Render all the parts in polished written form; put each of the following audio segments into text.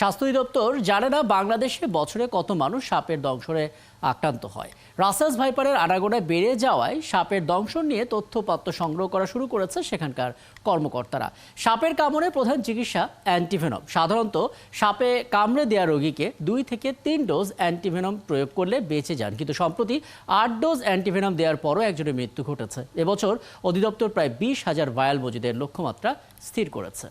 স্বাস্থ্য অধিদপ্তর জানে না বাংলাদেশে বছরে কত মানুষ সাপের দংশনে আক্রান্ত হয়। রাসেলস ভাইপারের আনাগোনায় বেড়ে যাওয়ায় সাপের দংশন নিয়ে তথ্যপত্র সংগ্রহ করা শুরু করেছে সেখানকার কর্মকর্তারা। সাপের কামড়ে প্রধান চিকিৎসা অ্যান্টিভেনম। সাধারণত সাপে কামড়ে দেওয়া রোগীকে 2 থেকে 3 ডোজ অ্যান্টিভেনম প্রয়োগ করলে বেঁচে যান, কিন্তু সম্প্রতি 8 ডোজ অ্যান্টিভেনম দেওয়ার পরও একজনের মৃত্যু ঘটেছে। এবছর অধিদপ্তর প্রায় 20,000 ভায়াল মজুদের লক্ষ্যমাত্রা স্থির করেছে।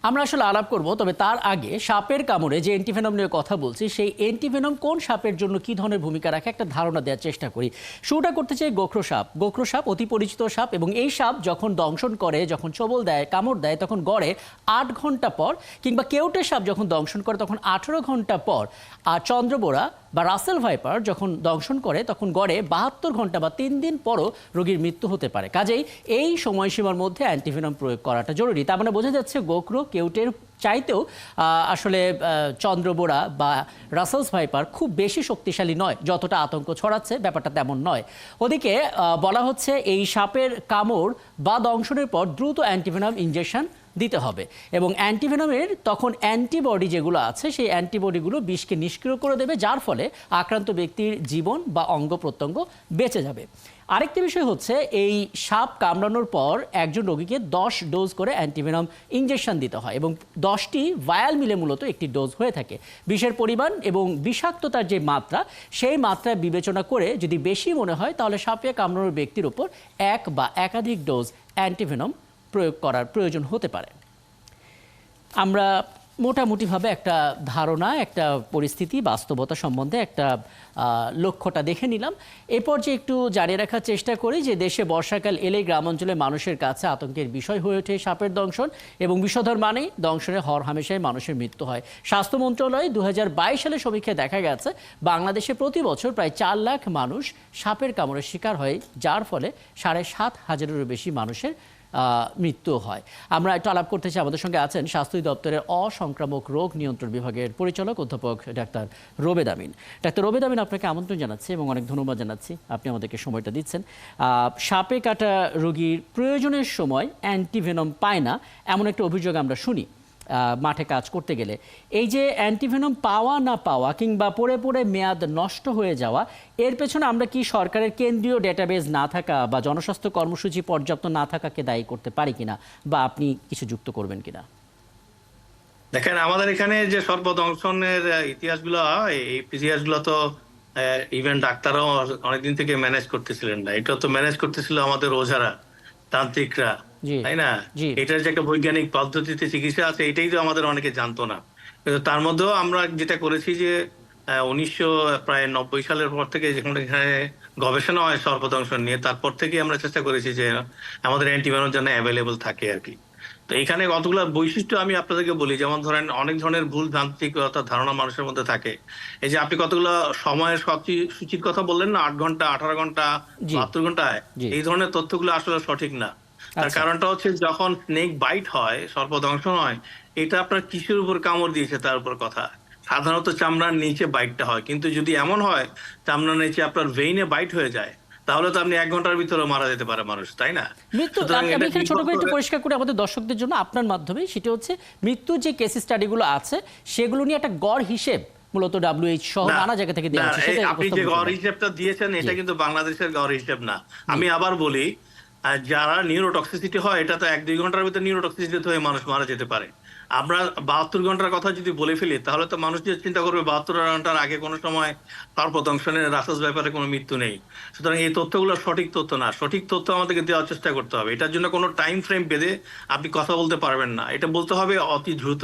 আমরা আসলে আলাপ করব, তবে তার আগে সাপের কামড়ে যে অ্যান্টিভেনম নিয়ে কথা বলছি, সেই অ্যান্টিভেনম কোন সাপের জন্য কী ধরনের ভূমিকা রাখে একটা ধারণা দেওয়ার চেষ্টা করি। শুরুটা করতে চাই গোখরো সাপ। গোখরো সাপ অতি পরিচিত সাপ, এবং এই সাপ যখন দংশন করে, যখন ছোবল দেয়, কামড় দেয়, তখন গড়ে 8 ঘন্টা পর, কিংবা কেউটে সাপ যখন দংশন করে তখন 18 ঘন্টা পর, আর চন্দ্রবোরা বা রাসেল ভাইপার যখন দংশন করে তখন গড়ে 72 ঘন্টা বা 3 দিন পরও রোগীর মৃত্যু হতে পারে। কাজেই এই সময়সীমার মধ্যে অ্যান্টিভেনম প্রয়োগ করাটা জরুরি। তার মানে বোঝা যাচ্ছে গোখরো কেউটের চাইতেও আসলে চন্দ্রবোরা বা রাসেলস ভাইপার খুব বেশি শক্তিশালী নয়। যতটা আতঙ্ক ছড়াচ্ছে ব্যাপারটা তেমন নয়। ওদিকে বলা হচ্ছে এই সাপের কামড় বা দংশনের পর দ্রুত অ্যান্টিভেনম ইনজেকশন দিতে হবে, এবং অ্যান্টিভেনমের তখন অ্যান্টিবডি যেগুলো আছে সেই অ্যান্টিবডিগুলো বিষকে নিষ্ক্রিয় করে দেবে, যার ফলে আক্রান্ত ব্যক্তির জীবন বা অঙ্গ প্রত্যঙ্গ বেঁচে যাবে। আরেকটি বিষয় হচ্ছে, এই সাপ কামড়ানোর পর একজন রোগীকে 10 ডোজ করে অ্যান্টিভেনম ইনজেকশন দিতে হয়, এবং 10টি ভায়াল মিলে মূলত একটি ডোজ হয়ে থাকে। বিষের পরিমাণ এবং বিষাক্ততার যে মাত্রা, সেই মাত্রা বিবেচনা করে যদি বেশি মনে হয় তাহলে সাপে কামড়ানোর ব্যক্তির উপর 1 বা একাধিক ডোজ অ্যান্টিভেনম প্রয়োগ করার প্রয়োজন হতে পারে। আমরা মোটামুটিভাবে একটা ধারণা, একটা পরিস্থিতি, বাস্তবতা সম্বন্ধে একটা লক্ষ্যটা দেখে নিলাম। এরপর যে একটু জানিয়ে রাখার চেষ্টা করি যে দেশে বর্ষাকাল এলেই গ্রামাঞ্চলে মানুষের কাছে আতঙ্কের বিষয় হয়ে ওঠে সাপের দংশন, এবং বিষধর মানেই দংশনে হরহামেশাই মানুষের মৃত্যু হয়। স্বাস্থ্য মন্ত্রণালয় 2022 সালে সমীক্ষায় দেখা গেছে বাংলাদেশে প্রতি বছর প্রায় 4 লাখ মানুষ সাপের কামড়ের শিকার হয়, যার ফলে 7,500-এরও বেশি মানুষের মৃত্যু হয়। আমরা একটু আলাপ করতে চাই। আমাদের সঙ্গে আছেন স্বাস্থ্য দপ্তরের অসংক্রামক রোগ নিয়ন্ত্রণ বিভাগের পরিচালক অধ্যাপক ডাক্তার রোবেদ আমিন। ডাক্তার রোবেদ আমিন, আপনাকে আমন্ত্রণ জানাচ্ছি এবং অনেক ধন্যবাদ জানাচ্ছি আপনি আমাদেরকে সময়টা দিচ্ছেন। সাপে কাটা রোগীর প্রয়োজনের সময় অ্যান্টিভেনম পায় না, এমন একটা অভিযোগ আমরা শুনি মাঠে কাজ করতে গেলে। এই যে অ্যান্টিভেনম পাওয়া না পাওয়া কিংবা পড়ে পড়ে মেয়াদ নষ্ট হয়ে যাওয়া, এর পেছনে আমরা কি সরকারের কেন্দ্রীয় ডেটাবেজ না থাকা বা জনস্বাস্থ্য কর্মসূচি পর্যাপ্ত না থাকাকে দায়ী করতে পারি কিনা, বা আপনি কিছু যুক্ত করবেন কিনা? দেখেন, আমাদের এখানে যে সর্বদংশনের ইতিহাসগুলো, এই ইতিহাসগুলো তো ইভেন ডাক্তাররাও অনেকদিন থেকে ম্যানেজ করতেছিলেন না। এটা তো ম্যানেজ করতেছিল আমাদের ওঝারা, তান্ত্রিকরা, তাই না? এটার যে একটা বৈজ্ঞানিক পদ্ধতিতে চিকিৎসা আছে, এটাই তো আমাদের অনেকে জানতো না। কিন্তু তার মধ্যেও আমরা যেটা করেছি যে 1990 সালের পর থেকে যেখানে গবেষণা হয় সর্বদংশন নিয়ে, তারপর থেকে আমরা চেষ্টা করেছি যে আমাদের অ্যান্টিভেনম যেন অ্যাভেলেবল থাকে আর কি। তো এখানে কতগুলো বৈশিষ্ট্য আমি আপনাদেরকে বলি। যেমন ধরেন, অনেক ধরনের ভুল ভ্রান্তিক ধারণা মানুষের মধ্যে থাকে। এই যে আপনি কতগুলো সময়ের সূচির কথা বললেন না, 8 ঘন্টা, 18 ঘন্টা, 72 ঘন্টায়, এই ধরনের তথ্যগুলো আসলে সঠিক না। তার কারণটা হচ্ছে, যখন স্নেক বাইট হয়, সর্পদংশন হয়, এটা আপনার কিসের উপর কামড় দিয়েছে তার উপর কথা। সাধারণত চামড়ার নিচে বাইটটা হয়, কিন্তু যদি এমন হয় চামড়ার নিচে আপনার ভেইনে বাইট হয়ে যায়, তাহলে তো আপনি 1 ঘন্টার ভিতরে মারা যেতে পারে মানুষ, তাই না? মৃত্যু এখানে ছোট করে একটু পরিষ্কার করে আমাদের দর্শকদের জন্য আপনার মাধ্যমে, সেটা হচ্ছে মৃত্যু যে কেস স্টাডিগুলো আছে সেগুলো নিয়ে একটা গড় হিসেব মূলত WHO সহ নানা জায়গা থেকে দেওয়া হচ্ছে। আপনি যে গড় হিসেবটা দিয়েছেন, এটা কিন্তু বাংলাদেশের গড় হিসেব না। আমি আবার বলি, যারা নিউরোটক্সিসিটি হয়, এটা তো 1-2 ঘন্টার ভিতরে নিউরোটক্সিসিটি হয়ে মানুষ মারা যেতে পারে। আমরা 72 ঘন্টার কথা যদি বলে ফেলি, তাহলে তো মানুষ যে চিন্তা করবে 72 ঘন্টার আগে কোনো সময় সর্পদংশনের রাসেলস ব্যাপারে কোনো মৃত্যু নেই। সুতরাং এই তথ্যগুলো সঠিক তথ্য না। সঠিক তথ্য আমাদেরকে দেওয়ার চেষ্টা করতে হবে। এটার জন্য কোনো টাইম ফ্রেম বেঁধে আপনি কথা বলতে পারবেন না। এটা বলতে হবে অতি দ্রুত,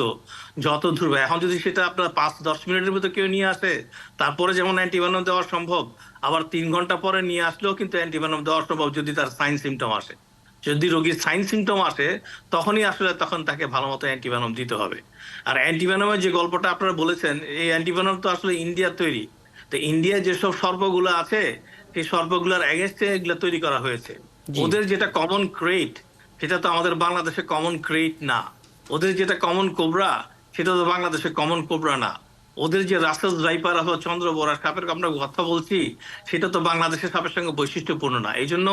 যত দ্রুত। এখন যদি সেটা আপনার 5-10 মিনিটের ভিতরে কেউ নিয়ে আসে, তারপরে যেমন অ্যান্টিভেনম দেওয়া সম্ভব, আবার 3 ঘন্টা পরে নিয়ে আসলেও কিন্তু অ্যান্টিভেনম দেওয়া সম্ভব, যদি তার সাইন সিমটম আসে। যদি রোগীর সাইন সিমটম আসে, তখনই আসলে তখন তাকে ভালো মতো অ্যান্টিভেনম দিতে হবে। আর অ্যান্টিভেনমের যে গল্পটা আপনারা বলেছেন, এই অ্যান্টিভেনম তো আসলে ইন্ডিয়ার তৈরি। তো ইন্ডিয়ায় যেসব সর্পগুলো আছে, সেই সর্পগুলোর এগেনস্টে এগুলো তৈরি করা হয়েছে। ওদের যেটা কমন ক্রেট, সেটা তো আমাদের বাংলাদেশে কমন ক্রেট না। ওদের যেটা কমন কোবরা, সেটা তো বাংলাদেশে কমন কোবরা না। ওদের যে রাসেল ভাইপার অথবা চন্দ্রবোরা সাপের আমরা কথা বলছি, সেটা তো বাংলাদেশের সাপের সঙ্গে বৈশিষ্ট্যপূর্ণ না। এই জন্য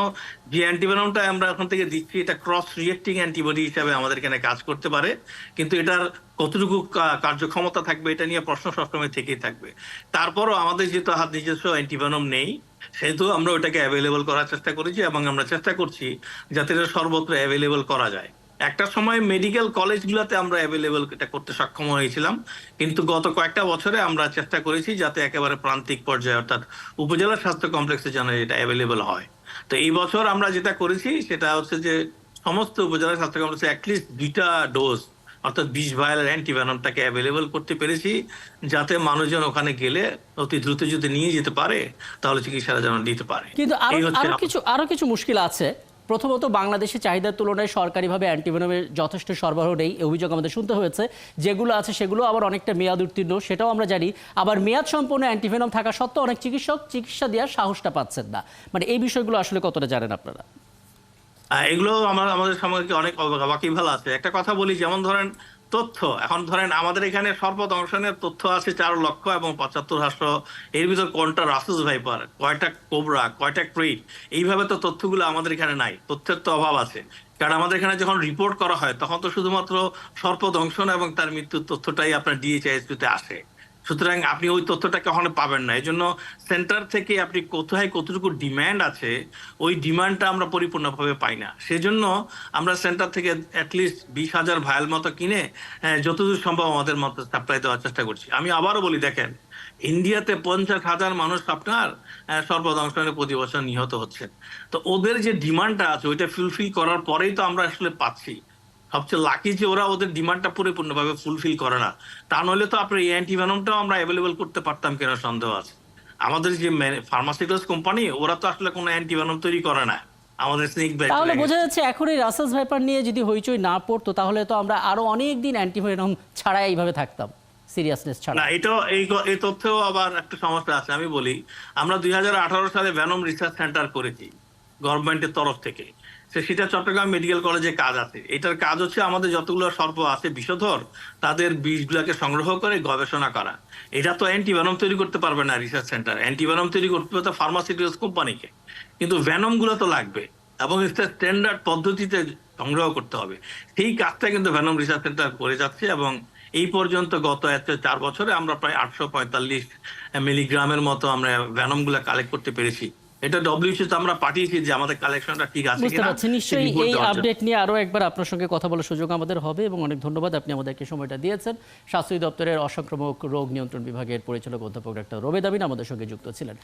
যে অ্যান্টিভেনমটা আমরা এখন থেকে দিচ্ছি, এটা ক্রস রিয়েক্টিং অ্যান্টিবডি হিসাবে আমাদের এখানে কাজ করতে পারে, কিন্তু এটার কতটুকু কার্যক্ষমতা থাকবে এটা নিয়ে প্রশ্ন সবসময় থেকেই থাকবে। তারপরও আমাদের যেহেতু নিজস্ব অ্যান্টিভেনম নেই, সেহেতু আমরা ওটাকে অ্যাভেলেবল করার চেষ্টা করেছি এবং আমরা চেষ্টা করছি যাতে এটা সর্বত্র অ্যাভেলেবল করা যায়। একটা সময় মেডিকেল কলেজগুলোতে আমরা অ্যাভেলেবল এটা করতে সক্ষম হয়েছিলাম, কিন্তু গত কয়েকটা বছরে আমরা চেষ্টা করেছি যাতে একেবারে প্রান্তিক পর্যায়ে অর্থাৎ উপজেলা স্বাস্থ্য কমপ্লেক্সে যেন এটা অ্যাভেলেবল হয়। তো এই বছর আমরা যেটা করেছি সেটা হচ্ছে যে সমস্ত উপজেলা স্বাস্থ্য কমপ্লেক্সে অ্যাটলিস্ট 2টা ডোজ অর্থাৎ 20 ভায়ালের অ্যান্টিভেনমটাকে অ্যাভেলেবল করতে পেরেছি, যাতে মানুষজন ওখানে গেলে অতি দ্রুত যদি নিয়ে যেতে পারে তাহলে চিকিৎসাটা যেন দিতে পারে। কিন্তু এই হচ্ছে আরো কিছু মুশকিল আছে। প্রথমত, বাংলাদেশে চাহিদার তুলনায় সরকারিভাবে অ্যান্টিভেনমের যথেষ্ট সরবরাহ নেই, এই অভিযোগ আমাদের শুনতে হয়েছে। যেগুলো আছে সেগুলো আবার অনেকটা মেয়াদ উত্তীর্ণ, সেটাও আমরা জানি। আবার মেয়াদ সম্পন্ন অ্যান্টিভেনম থাকা সত্ত্বেও অনেক চিকিৎসক চিকিৎসা দেওয়ার সাহসটা পাচ্ছেন না। মানে এই বিষয়গুলো আসলে কতটা জানেন আপনারা? এগুলো আমাদের সমাজকে অনেক ওয়াকিবহাল আছে। একটা কথা বলি, যেমন ধরেন তথ্য, এখন ধরেন আমাদের এখানে সর্বদংশনের তথ্য আছে 4 লক্ষ এবং 75,000। এর ভিতর কোনটা রাসেস ভাইপার, কয়টা কোবরা, কয়টা ক্রিট, এইভাবে তো তথ্যগুলো আমাদের এখানে নাই। তথ্যের তো অভাব আছে, কারণ আমাদের এখানে যখন রিপোর্ট করা হয় তখন তো শুধুমাত্র সর্পদংশন এবং তার মৃত্যুর তথ্যটাই আপনার ডিএইচআইএসপিতে আসে। সুতরাং আপনি ওই তথ্যটা কখনো পাবেন না। এই জন্য সেন্টার থেকে আপনি কোথায় কতটুকু ডিমান্ড আছে, ওই ডিমান্ডটা আমরা পরিপূর্ণভাবে পাই না। সেজন্য আমরা সেন্টার থেকে অ্যাটলিস্ট 20,000 ভায়াল মতো কিনে যতদূর সম্ভব আমাদের মতো সাপ্লাই দেওয়ার চেষ্টা করছি। আমি আবারও বলি, দেখেন ইন্ডিয়াতে 50,000 মানুষ আপনার সর্বদংশনে প্রতি বছর নিহত হচ্ছে। তো ওদের যে ডিমান্ডটা আছে ওইটা ফুলফিল করার পরেই তো আমরা আসলে পাচ্ছি। সবচেয়ে লাকি যে ওরা ওদের ডিমান্ডটা পরিপূর্ণভাবে ফুলফিল করে না। তা নইলে তো আপনার এই অ্যান্টিভেনমটাও আমরা অ্যাভেলেবল করতে পারতাম কিনা সন্দেহ আছে। আমাদের যে ফার্মাসিউটিক্যালস কোম্পানি, ওরা তো আসলে কোনো অ্যান্টিভেনম তৈরি করে না। আমাদের স্নেক ব্যাট তাহলে বোঝা যাচ্ছে এখন এই রাসেলস ভাইপার নিয়ে যদি হইচই না পড়তো তাহলে তো আমরা আরো অনেক দিন অ্যান্টিভেনম ছাড়া এইভাবে থাকতাম, সিরিয়াসনেস ছাড়া। না, এটা এই তথ্যেও আবার একটা সমস্যা আছে। আমি বলি, আমরা 2018 সালে ভ্যানম রিসার্চ সেন্টার করেছি গভর্নমেন্টের তরফ থেকে। সেটা চট্টগ্রাম মেডিকেল কলেজে কাজ আছে। এটার কাজ হচ্ছে আমাদের যতগুলো সর্প আছে বিষধর, তাদের বিষগুলোকে সংগ্রহ করে গবেষণা করা। এটা তো অ্যান্টিভেনম তৈরি করতে পারবে না রিসার্চ সেন্টার, অ্যান্টিভেনম তৈরি করতে হবে তো ফার্মাসিউটিক্যালস কোম্পানিকে। কিন্তু ভ্যানম গুলো তো লাগবে এবং স্ট্যান্ডার্ড পদ্ধতিতে সংগ্রহ করতে হবে। সেই কাজটা কিন্তু ভ্যানম রিসার্চ সেন্টার করে যাচ্ছে এবং এই পর্যন্ত গত 4 বছরে আমরা প্রায় 845 মিলিগ্রামের মতো আমরা ভ্যানম গুলা কালেক্ট করতে পেরেছি। এটা ডব্লিউএইচও তে আমরা পাঠিয়েছি যে আমাদের কালেকশনটা ঠিক আছে বুঝতে কিনা। পারছি। নিশ্চয়ই এই আপডেট নিয়ে আরো একবার আপনার সঙ্গে কথা বলার সুযোগ আমাদের হবে এবং অনেক ধন্যবাদ, আপনি আমাদেরকে সময়টা দিয়েছেন। স্বাস্থ্য দপ্তরের অসংক্রামক রোগ নিয়ন্ত্রণ বিভাগের পরিচালক অধ্যাপক ডাক্তার রোবেদ আমিন আমাদের সঙ্গে যুক্ত ছিলেন।